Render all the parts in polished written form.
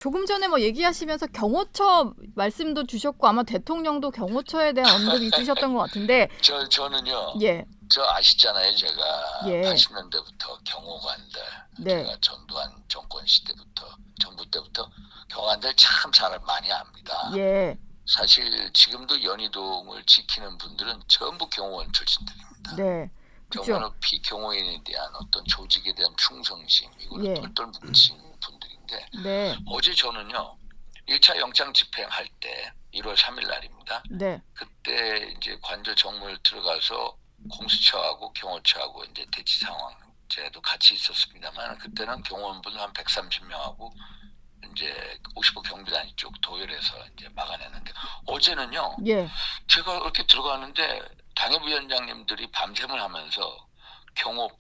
조금 전에 뭐 얘기하시면서 경호처 말씀도 주셨고 아마 대통령도 경호처에 대한 언급이 있으셨던 것 같은데 저는요, 예, 저 아시잖아요. 제가 예, 80년대부터 경호관들, 네, 제가 전두환 정권 시대부터, 정부 때부터 경호관들 참 잘 많이 압니다. 예, 사실 지금도 연희동을 지키는 분들은 전부 경호원 출신들입니다. 네, 그쵸, 정말로 비경호인에 대한 어떤 조직에 대한 충성심, 이거는 예, 똘똘 뭉친 분들인데, 네, 어제 저는요, 1차 영장 집행할 때 1월 3일 날입니다. 네, 그때 이제 관저 정문 들어가서 공수처하고 경호처하고 이제 대치 상황 제도 같이 있었습니다만, 그때는 경호원분 한 130명하고 이제 55 경비단 쪽 도열해서 이제 막아냈는데, 어제는요, 예, 제가 이렇게 들어가는데 당협위원장님들이 밤샘을 하면서 경호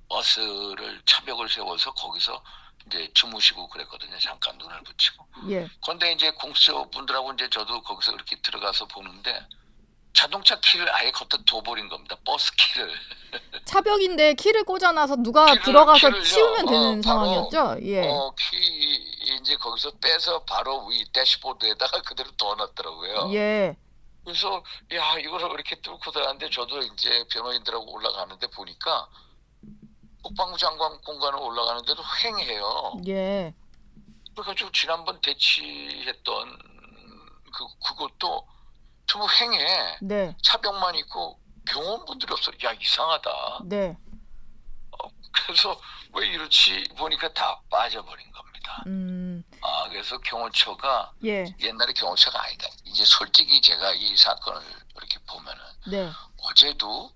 버스를 차벽을 세워서 거기서 이제 주무시고 그랬거든요. 잠깐 눈을 붙이고. 예. 그런데 이제 공수처 분들하고 이제 저도 거기서 이렇게 들어가서 보는데 자동차 키를 아예 걷다 둬버린 겁니다. 버스 키를. 차벽인데 키를 꽂아놔서 누가 들어가서 치우면 되는 바로 상황이었죠? 예, 키 이제 거기서 빼서 바로 위 대시보드에다가 그대로 넣어놨더라고요. 예, 그래서 야, 이거를 이렇게 뚫고 들어갔는데 저도 이제 변호인들하고 올라가는데 보니까 국방부 장관 공간을 올라가는데도 횡해요. 예, 그래가지고 지난번 대치했던 그것도 전부 횡해. 네, 차벽만 있고 경호원분들이 없어. 야, 이상하다. 네, 그래서 왜 이렇지 보니까 다 빠져버린 겁니다. 음, 그래서 경호처가 예, 옛날에 경호처가 아니다. 이제 솔직히 제가 이 사건을 이렇게 보면은 네, 어제도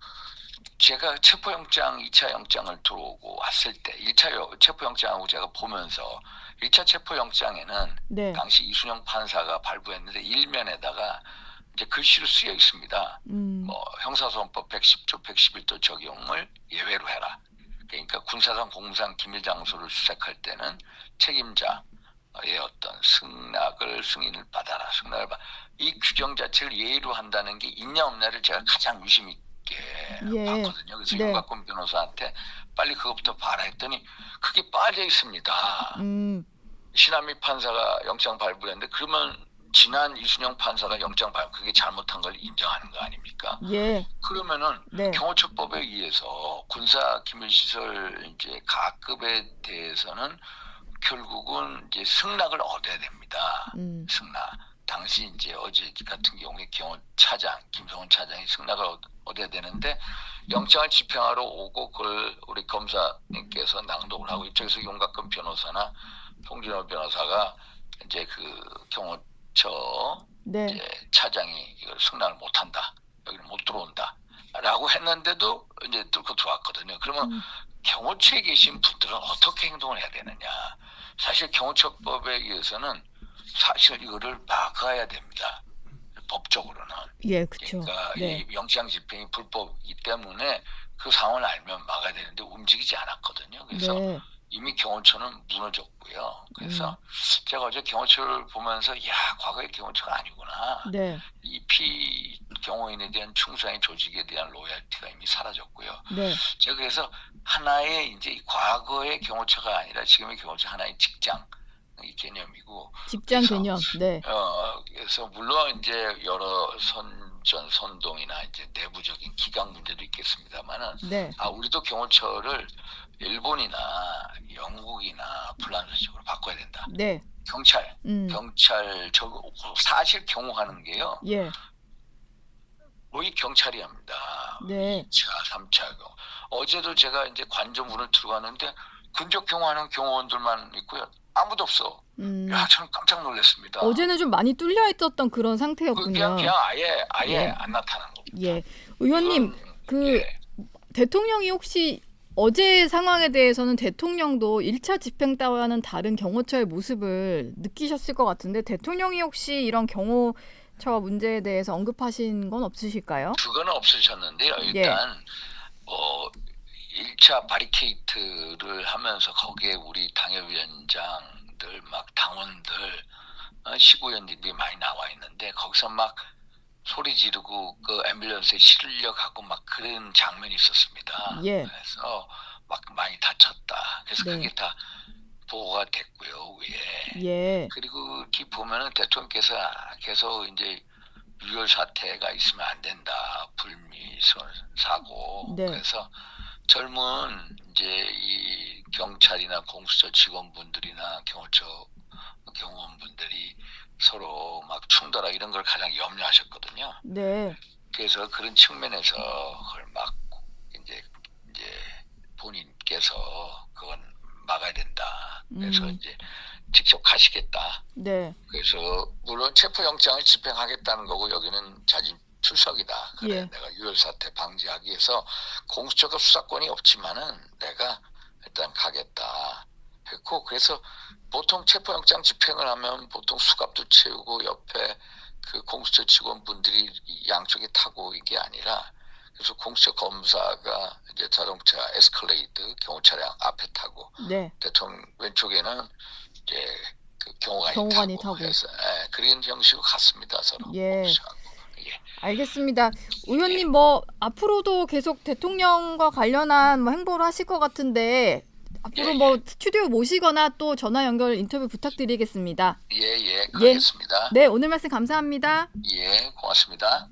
제가 체포영장, 2차 영장을 들어오고 왔을 때 1차 체포영장하고 제가 보면서 1차 체포영장에는 네, 당시 이순영 판사가 발부했는데 일면에다가 이제 글씨로 쓰여 있습니다. 뭐 형사소원법 110조, 111조 적용을 예외로 해라. 그러니까 군사상, 공무상 기밀 장소를 수색할 때는 책임자의 어떤 승인을 받아라. 이 규정 자체를 예의로 한다는 게 있냐 없냐를 제가 가장 유심 있게 예, 봤거든요. 그래서 네, 윤곽근 변호사한테 빨리 그것부터 봐라 했더니 그게 빠져 있습니다. 신한미 판사가 영장 발부했는데 그러면 지난 이순영 판사가 영장 발부 그게 잘못한 걸 인정하는 거 아닙니까? 예, 그러면은 네, 경호처법에 의해서 군사 기밀시설 이제 가급에 대해서는 결국은 이제 승낙을 얻어야 됩니다. 승낙. 당시 이제 어제 같은 경우에 경호차장 김성훈 차장이 승낙을 얻어야 되는데 영장을 집행하러 오고 그걸 우리 검사님께서 낭독을 하고 이쪽에서 윤곽근 변호사나 송진호 변호사가 이제 그 경호처 네, 이제 차장이 이걸 승낙을 못한다. 여기는 못 들어온다. 라고 했는데도 이제 뚫고 들어왔거든요. 그러면 경호처에 계신 분들은 어떻게 행동을 해야 되느냐. 사실 경호처법에 의해서는 사실 이거를 막아야 됩니다. 법적으로는. 예, 그쵸, 그러니까 네, 이 영장 집행이 불법이기 때문에 그 상황을 알면 막아야 되는데 움직이지 않았거든요. 그래서 네, 이미 경호처는 무너졌고요. 그래서 제가 어제 경호처를 보면서 야, 과거의 경호처가 아니구나. 네, 이 피경호인에 대한 충성의 조직에 대한 로열티가 이미 사라졌고요. 네, 제가 그래서 하나의 이제 과거의 경호처가 아니라 지금의 경호처 하나의 직장 이 개념이고 직장 그래서 개념, 네, 그래서 물론 이제 여러 선동이나 이제 내부적인 기강 문제도 있겠습니다만은 네, 우리도 경호처를 일본이나 영국이나 불란서식으로 바꿔야 된다. 네, 경찰 사실 경호하는 게요. 예, 거의 경찰이 합니다. 네, 2차, 3차 경호. 어제도 제가 이제 관저문을 들어가는데 근접 경호하는 경호원들만 있고요. 아무도 없어. 야, 저는 깜짝 놀랐습니다. 어제는 좀 많이 뚫려 있었던 그런 상태였군요. 그냥 아예 예, 안 나타난 겁니다. 예, 의원님, 그 예. 대통령이 혹시 어제 상황에 대해서는 대통령도 1차 집행 때와는 다른 경호처의 모습을 느끼셨을 것 같은데 대통령이 혹시 이런 경호처 문제에 대해서 언급하신 건 없으실까요? 그거는 없으셨는데요. 예, 일단 1차 바리케이트를 하면서 거기에 우리 당협위원장들 막 당원들 시구위원들이 많이 나와 있는데 거기서 막 소리 지르고 그 앰뷸런스에 실려가고 막 그런 장면이 있었습니다. 예, 그래서 막 많이 다쳤다. 그래서 네, 그게 다 보고가 됐고요, 위에. 예. 그리고 이렇게 보면은 대통령께서 계속 이제 유혈 사태가 있으면 안 된다. 불미 사고. 네. 그래서 젊은 이제 이 경찰이나 공수처 직원분들이나 경호처 경호원분들이 서로 막 충돌하고 이런 걸 가장 염려하셨거든요. 네. 그래서 그런 측면에서 그걸 막 이제 본인께서 그건 막아야 된다. 그래서 이제 직접 가시겠다. 네. 그래서 물론 체포영장을 집행하겠다는 거고 여기는 자진 출석이다. 그래 예. 내가 유혈 사태 방지하기 위해서 공수처가 수사권이 없지만은 내가 일단 가겠다 했고 그래서 보통 체포영장 집행을 하면 보통 수갑도 채우고 옆에 그 공수처 직원분들이 양쪽에 타고 이게 아니라 그래서 공수처 검사가 이제 자동차 에스컬레이드 경호차량 앞에 타고 네. 대통령 왼쪽에는 이제 그 경호관이 경호관이 타고 타고. 해서 그런 형식으로 갔습니다 서로. 예. 공수하고. 예. 알겠습니다. 의원님 뭐 앞으로도 계속 대통령과 관련한 뭐 행보를 하실 것 같은데 앞으로 뭐 스튜디오 모시거나 또 전화 연결 인터뷰 부탁드리겠습니다. 예, 그러겠습니다. 네, 오늘 말씀 감사합니다. 예, 고맙습니다.